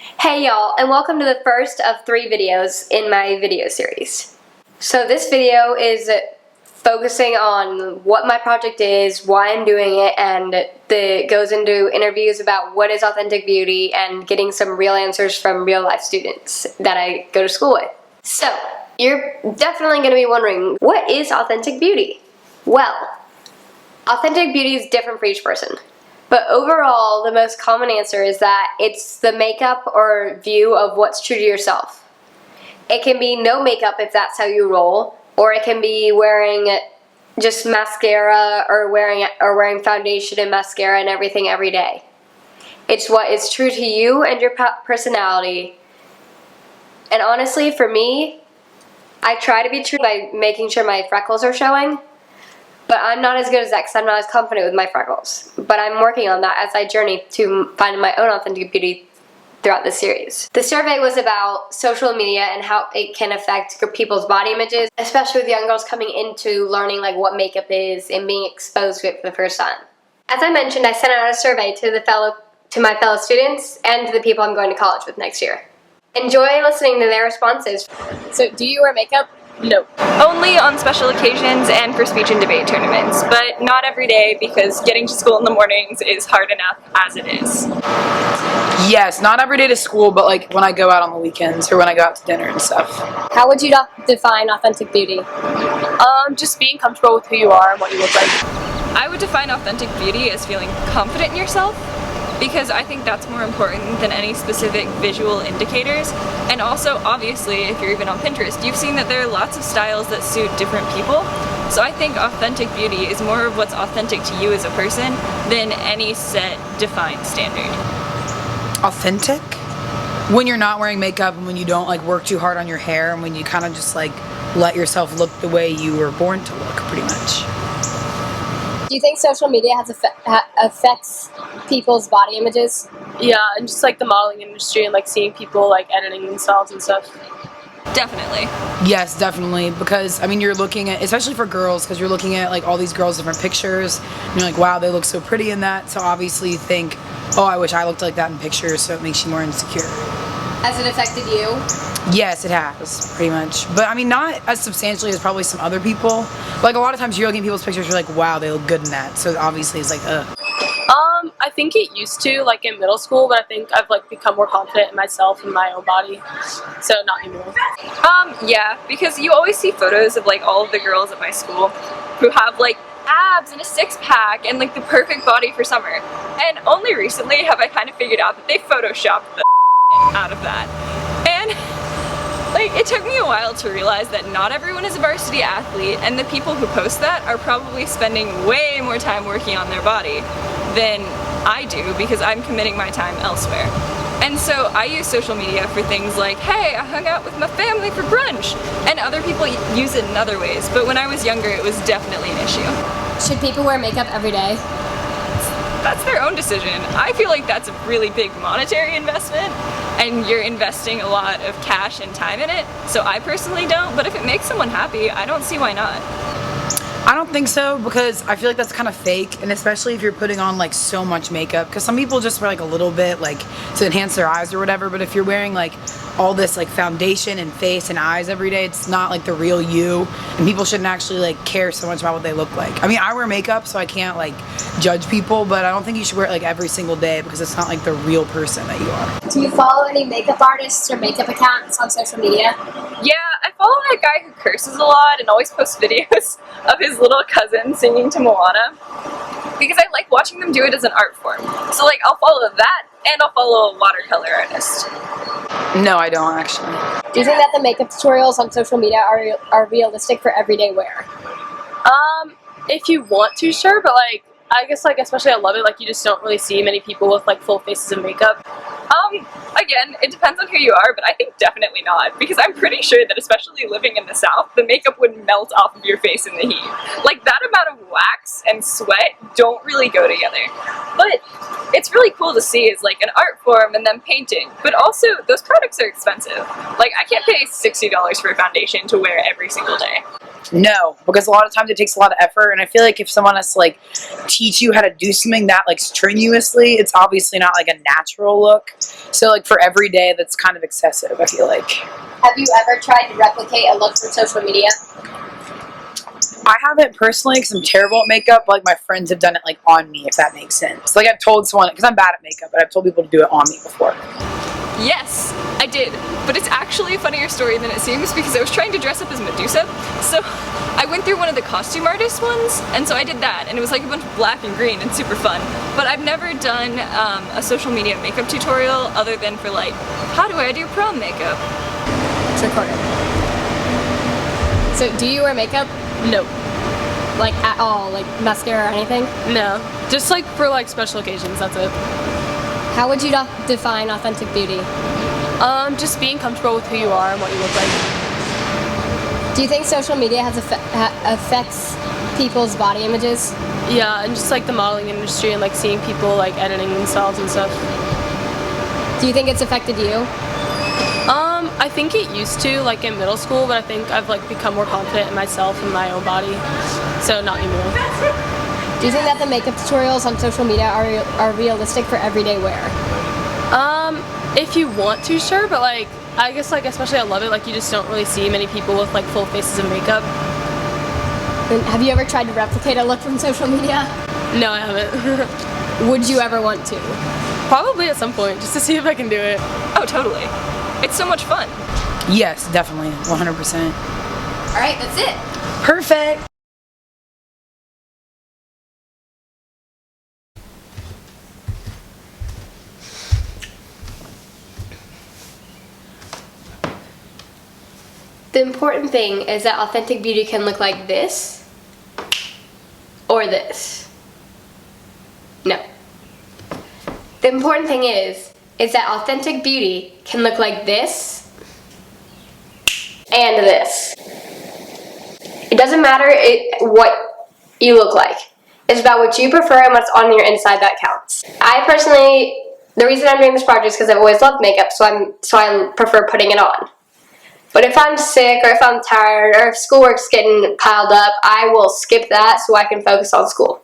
Hey y'all, and welcome to the first of 3 videos in my video series. So this video is focusing on what my project is, why I'm doing it, and it goes into interviews about what is authentic beauty and getting some real answers from real life students that I go to school with. So, you're definitely going to be wondering, what is authentic beauty? Well, authentic beauty is different for each person. But overall, the most common answer is that it's the makeup or view of what's true to yourself. It can be no makeup if that's how you roll, or it can be wearing just mascara or wearing foundation and mascara and everything every day. It's what is true to you and your personality. And honestly, for me, I try to be true by making sure my freckles are showing. But I'm not as good as that because I'm not as confident with my freckles. But I'm working on that as I journey to finding my own authentic beauty throughout this series. The survey was about social media and how it can affect people's body images, especially with young girls coming into learning like what makeup is and being exposed to it for the first time. As I mentioned, I sent out a survey to my fellow students and to the people I'm going to college with next year. Enjoy listening to their responses. So, do you wear makeup? No. Only on special occasions and for speech and debate tournaments, but not every day because getting to school in the mornings is hard enough as it is. Yes, not every day to school, but like when I go out on the weekends or when I go out to dinner and stuff. How would you define authentic beauty? Just being comfortable with who you are and what you look like. I would define authentic beauty as feeling confident in yourself, because I think that's more important than any specific visual indicators. And also, obviously, if you're even on Pinterest, you've seen that there are lots of styles that suit different people. So I think authentic beauty is more of what's authentic to you as a person than any set defined standard. Authentic? When you're not wearing makeup and when you don't like work too hard on your hair and when you kind of just like let yourself look the way you were born to look, pretty much. Do you think social media affects people's body images? Yeah, and just like the modeling industry and like seeing people like editing themselves and stuff. Definitely. Yes, definitely, because I mean you're looking at, especially for girls, because you're looking at like all these girls' different pictures and you're like, wow, they look so pretty in that, so obviously you think, oh, I wish I looked like that in pictures, so it makes you more insecure. Has it affected you? Yes, it has, pretty much. But I mean, not as substantially as probably some other people. Like a lot of times you're looking at people's pictures, you're like, wow, they look good in that. So obviously it's like, ugh. I think it used to, like in middle school, but I think I've like become more confident in myself and my own body. So not anymore. Yeah, because you always see photos of like all of the girls at my school who have like abs and a six-pack and like the perfect body for summer. And only recently have I kind of figured out that they photoshopped the out of that. And like, it took me a while to realize that not everyone is a varsity athlete, and the people who post that are probably spending way more time working on their body than I do because I'm committing my time elsewhere. And so I use social media for things like, hey, I hung out with my family for brunch, and other people use it in other ways, but when I was younger it was definitely an issue. Should people wear makeup every day? That's their own decision. I feel like that's a really big monetary investment and you're investing a lot of cash and time in it. So I personally don't, but if it makes someone happy, I don't see why not. I don't think so, because I feel like that's kind of fake, and especially if you're putting on like so much makeup, because some people just wear like a little bit like to enhance their eyes or whatever, but if you're wearing like all this like foundation and face and eyes every day, it's not like the real you, and people shouldn't actually like care so much about what they look like. I mean, I wear makeup so I can't like judge people, but I don't think you should wear it like every single day because it's not like the real person that you are. Do you follow any makeup artists or makeup accounts on social media? Yeah, I follow that guy who curses a lot and always posts videos of his little cousin singing to Moana because I like watching them do it as an art form. So like, I'll follow that and I'll follow a watercolor artist. No, I don't actually. Do you think that the makeup tutorials on social media are realistic for everyday wear? If you want to, sure, but like I guess like especially I love it, like you just don't really see many people with like full faces of makeup. Again, it depends on who you are, but I think definitely not, because I'm pretty sure that especially living in the South, the makeup would melt off of your face in the heat. Like, that amount of wax and sweat don't really go together. But it's really cool to see as like an art form and then painting, but also those products are expensive. Like, I can't pay $60 for a foundation to wear every single day. No, because a lot of times it takes a lot of effort, and I feel like if someone has to like teach you how to do something that like strenuously, it's obviously not like a natural look. So like for every day, that's kind of excessive, I feel like. Have you ever tried to replicate a look from social media? I haven't personally because I'm terrible at makeup, but like my friends have done it like on me, if that makes sense. Like I've told someone, because I'm bad at makeup, but I've told people to do it on me before. Yes, I did, but it's actually a funnier story than it seems because I was trying to dress up as Medusa, so I went through one of the costume artist ones, and so I did that, and it was like a bunch of black and green and super fun. But I've never done a social media makeup tutorial other than for like, how do I do prom makeup? It's recorded. So, do you wear makeup? No. Like, at all? Like, mascara or anything? No. Just like for like special occasions, that's it. How would you define authentic beauty? Just being comfortable with who you are and what you look like. Do you think social media has affects people's body images? Yeah, and just like the modeling industry and like seeing people like editing themselves and stuff. Do you think it's affected you? I think it used to, like in middle school, but I think I've like become more confident in myself and my own body, so not anymore. Do you think that the makeup tutorials on social media are realistic for everyday wear? If you want to, sure, but like I guess like especially I love it, like you just don't really see many people with like full faces of makeup. And have you ever tried to replicate a look from social media? No, I haven't. Would you ever want to? Probably at some point, just to see if I can do it. Oh, totally. It's so much fun. Yes, definitely, 100%. All right, that's it. Perfect. The important thing is that authentic beauty can look like this or this. No. The important thing is that authentic beauty can look like this and this. It doesn't matter what you look like. It's about what you prefer and what's on your inside that counts. I personally, the reason I'm doing this project is because I've always loved makeup, so I prefer putting it on. But if I'm sick or if I'm tired or if schoolwork's getting piled up, I will skip that so I can focus on school.